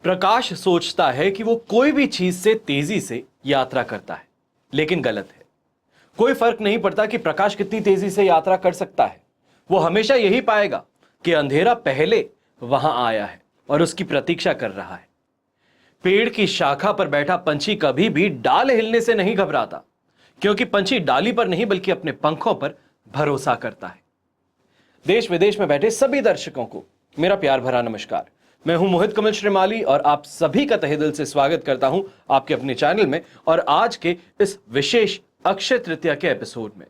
प्रकाश सोचता है कि वो कोई भी चीज से तेजी से यात्रा करता है, लेकिन गलत है। कोई फर्क नहीं पड़ता कि प्रकाश कितनी तेजी से यात्रा कर सकता है। वो हमेशा यही पाएगा कि अंधेरा पहले वहां आया है और उसकी प्रतीक्षा कर रहा है। पेड़ की शाखा पर बैठा पंछी कभी भी डाल हिलने से नहीं घबराता, क्योंकि पंछी डाली पर नहीं बल्कि अपने पंखों पर भरोसा करता है। देश विदेश में बैठे सभी दर्शकों को मेरा प्यार भरा नमस्कार। मैं हूं मोहित कमल श्रीमाली और आप सभी का तहे दिल से स्वागत करता हूं आपके अपने चैनल में और आज के इस विशेष अक्षय तृतीया के एपिसोड में।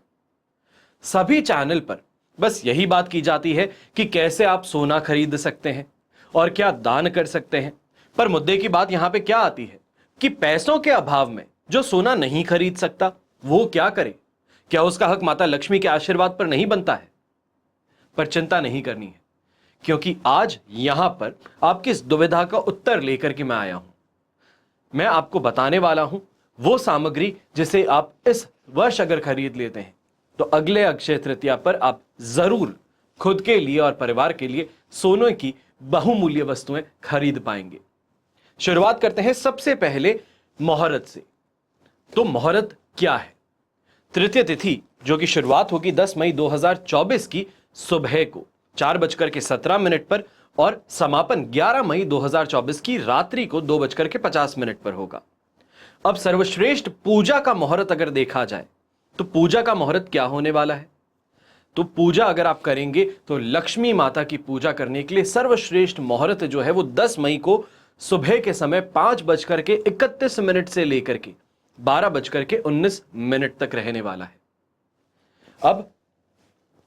सभी चैनल पर बस यही बात की जाती है कि कैसे आप सोना खरीद सकते हैं और क्या दान कर सकते हैं, पर मुद्दे की बात यहां पे क्या आती है कि पैसों के अभाव में जो सोना नहीं खरीद सकता वो क्या करे? क्या उसका हक माता लक्ष्मी के आशीर्वाद पर नहीं बनता है? पर चिंता नहीं करनी है, क्योंकि आज यहां पर आपकी इस दुविधा का उत्तर लेकर के मैं आया हूं। मैं आपको बताने वाला हूं वो सामग्री जिसे आप इस वर्ष अगर खरीद लेते हैं तो अगले अक्षय तृतीया पर आप जरूर खुद के लिए और परिवार के लिए सोने की बहुमूल्य वस्तुएं खरीद पाएंगे। शुरुआत करते हैं सबसे पहले मुहूर्त से। तो मुहूर्त क्या है? तृतीय तिथि जो कि शुरुआत होगी 10 मई 2024 की सुबह को 4:17 पर और समापन 11 मई 2024 की रात्रि को 2:50 पर होगा। अब सर्वश्रेष्ठ पूजा का मुहूर्त अगर देखा जाए तो पूजा का मुहूर्त क्या होने वाला है? तो पूजा अगर आप करेंगे तो लक्ष्मी माता की पूजा करने के लिए सर्वश्रेष्ठ मुहूर्त जो है वो 10 मई को सुबह के समय 5:31 से लेकर के 12:19 तक रहने वाला है। अब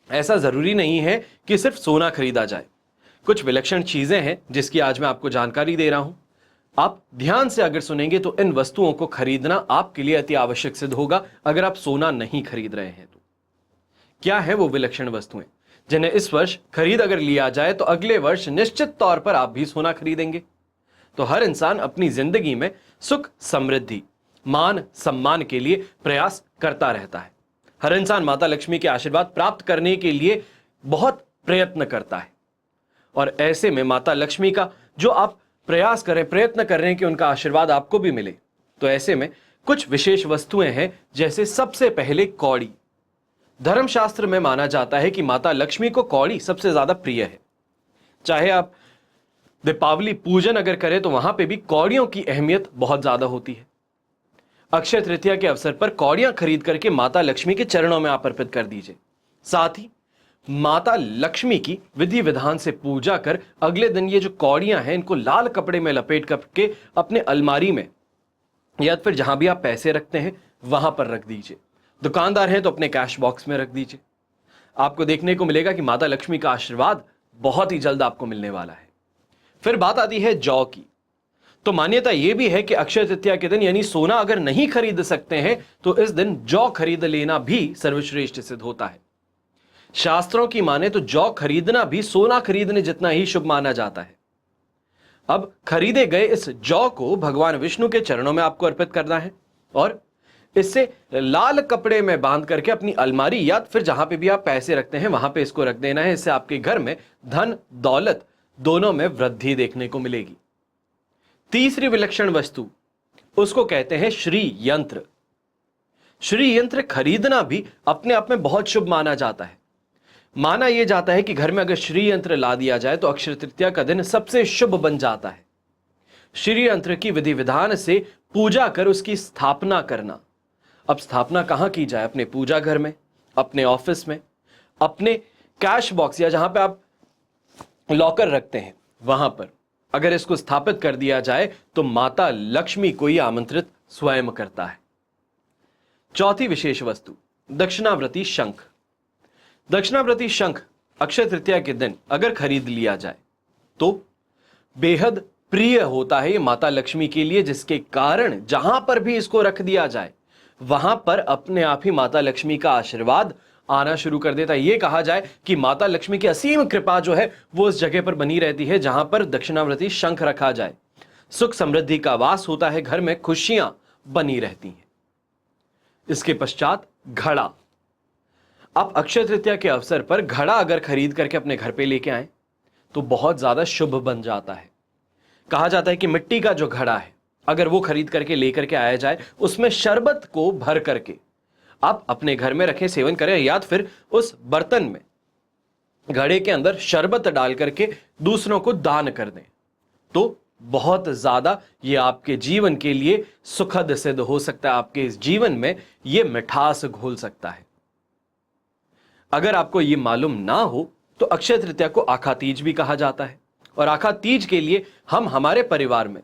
ऐसा जरूरी नहीं है कि सिर्फ सोना खरीदा जाए, कुछ विलक्षण चीजें हैं जिसकी आज मैं आपको जानकारी दे रहा हूं। आप ध्यान से अगर सुनेंगे तो इन वस्तुओं को खरीदना आपके लिए अति आवश्यक सिद्ध होगा अगर आप सोना नहीं खरीद रहे हैं तो। क्या है वो विलक्षण वस्तुएं जिन्हें इस वर्ष खरीद अगर लिया जाए तो अगले वर्ष निश्चित तौर पर आप भी सोना खरीदेंगे? तो हर इंसान अपनी जिंदगी में सुख, समृद्धि, मान, सम्मान के लिए प्रयास करता रहता है। हर इंसान माता लक्ष्मी के आशीर्वाद प्राप्त करने के लिए बहुत प्रयत्न करता है और ऐसे में माता लक्ष्मी का जो आप प्रयास करें, प्रयत्न कर रहे हैं कि उनका आशीर्वाद आपको भी मिले, तो ऐसे में कुछ विशेष वस्तुएं हैं। जैसे सबसे पहले कौड़ी। धर्मशास्त्र में माना जाता है कि माता लक्ष्मी को कौड़ी सबसे ज्यादा प्रिय है। चाहे आप दीपावली पूजन अगर करें तो वहां पे भी कौड़ियों की अहमियत बहुत ज्यादा होती है। अक्षय तृतीया के अवसर पर कौड़ियां खरीद करके माता लक्ष्मी के चरणों में आप अर्पित कर दीजिए। साथ ही माता लक्ष्मी की विधि विधान से पूजा कर अगले दिन ये जो कौड़ियां हैं इनको लाल कपड़े में लपेट करके अपने अलमारी में या फिर जहां भी आप पैसे रखते हैं वहां पर रख दीजिए। दुकानदार हैं तो अपने कैश बॉक्स में रख दीजिए। आपको देखने को मिलेगा कि माता लक्ष्मी का आशीर्वाद बहुत ही जल्द आपको मिलने वाला है। फिर बात आती है जौ की। तो मान्यता यह भी है कि अक्षय तृतीया के दिन यानी सोना अगर नहीं खरीद सकते हैं तो इस दिन जौ खरीद लेना भी सर्वश्रेष्ठ सिद्ध होता है। शास्त्रों की माने तो जौ खरीदना भी सोना खरीदने जितना ही शुभ माना जाता है। अब खरीदे गए इस जौ को भगवान विष्णु के चरणों में आपको अर्पित करना है और इससे लाल कपड़े में बांध करके अपनी अलमारी या फिर जहां पे भी आप पैसे रखते हैं वहां पे इसको रख देना है। इससे आपके घर में धन दौलत दोनों में वृद्धि देखने को मिलेगी। तीसरी विलक्षण वस्तु उसको कहते हैं श्री यंत्र। श्री यंत्र खरीदना भी अपने आप में बहुत शुभ माना जाता है। माना यह जाता है कि घर में अगर श्री यंत्र ला दिया जाए तो अक्षय तृतीया का दिन सबसे शुभ बन जाता है। श्री यंत्र की विधि विधान से पूजा कर उसकी स्थापना करना। अब स्थापना कहां की जाए? अपने पूजा घर में, अपने ऑफिस में, अपने कैश बॉक्स या जहां पे आप लॉकर रखते हैं वहां पर अगर इसको स्थापित कर दिया जाए तो माता लक्ष्मी को ही आमंत्रित स्वयं करता है। चौथी विशेष वस्तु दक्षिणाव्रती शंख। दक्षिणाव्रती शंख अक्षय तृतीया के दिन अगर खरीद लिया जाए तो बेहद प्रिय होता है ये माता लक्ष्मी के लिए, जिसके कारण जहां पर भी इसको रख दिया जाए वहां पर अपने आप ही माता लक्ष्मी का आशीर्वाद आना शुरू कर देता है। यह कहा जाए कि माता लक्ष्मी की असीम कृपा जो है वो उस जगह पर बनी रहती है जहां पर दक्षिणाव्रती शंख रखा जाए। सुख समृद्धि का वास होता है, घर में खुशियां बनी रहती हैं। इसके पश्चात घड़ा। आप अक्षय तृतीया के अवसर पर घड़ा अगर खरीद करके अपने घर पे लेके आए तो बहुत ज्यादा शुभ बन जाता है। कहा जाता है कि मिट्टी का जो घड़ा है, अगर वो खरीद करके लेकर के आया जाए, उसमें शरबत को भर करके आप अपने घर में रखें, सेवन करें, या फिर उस बर्तन में, घड़े के अंदर शरबत डाल करके दूसरों को दान कर दें, तो बहुत ज्यादा ये आपके जीवन के लिए सुखद सिद्ध हो सकता है। आपके इस जीवन में ये मिठास घोल सकता है। अगर आपको ये मालूम ना हो तो अक्षय तृतीया को आखा तीज भी कहा जाता है, और आखा तीज के लिए हम हमारे परिवार में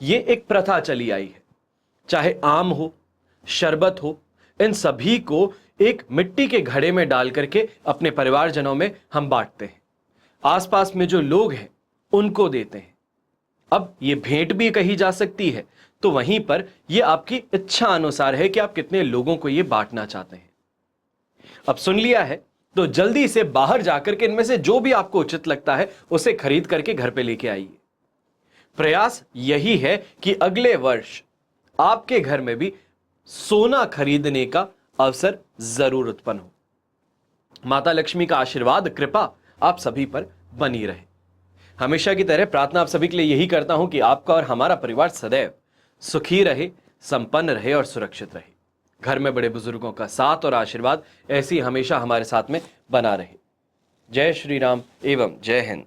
ये एक प्रथा चली आई है, चाहे आम हो, शरबत हो, इन सभी को एक मिट्टी के घड़े में डाल करके अपने परिवारजनों में हम बांटते हैं। आसपास में जो लोग हैं उनको देते हैं। अब ये भेंट भी कही जा सकती है, तो वहीं पर ये आपकी इच्छा अनुसार है कि आप कितने लोगों को ये बांटना चाहते हैं। अब सुन लिया है तो जल्दी से बाहर जाकर के इनमें से जो भी आपको उचित लगता है उसे खरीद करके घर पे लेके आइए। प्रयास यही है कि अगले वर्ष आपके घर में भी सोना खरीदने का अवसर जरूर उत्पन्न हो। माता लक्ष्मी का आशीर्वाद, कृपा आप सभी पर बनी रहे। हमेशा की तरह प्रार्थना आप सभी के लिए यही करता हूं कि आपका और हमारा परिवार सदैव सुखी रहे, संपन्न रहे और सुरक्षित रहे। घर में बड़े बुजुर्गों का साथ और आशीर्वाद ऐसी हमेशा हमारे साथ में बना रहे। जय श्री राम एवं जय हिंद।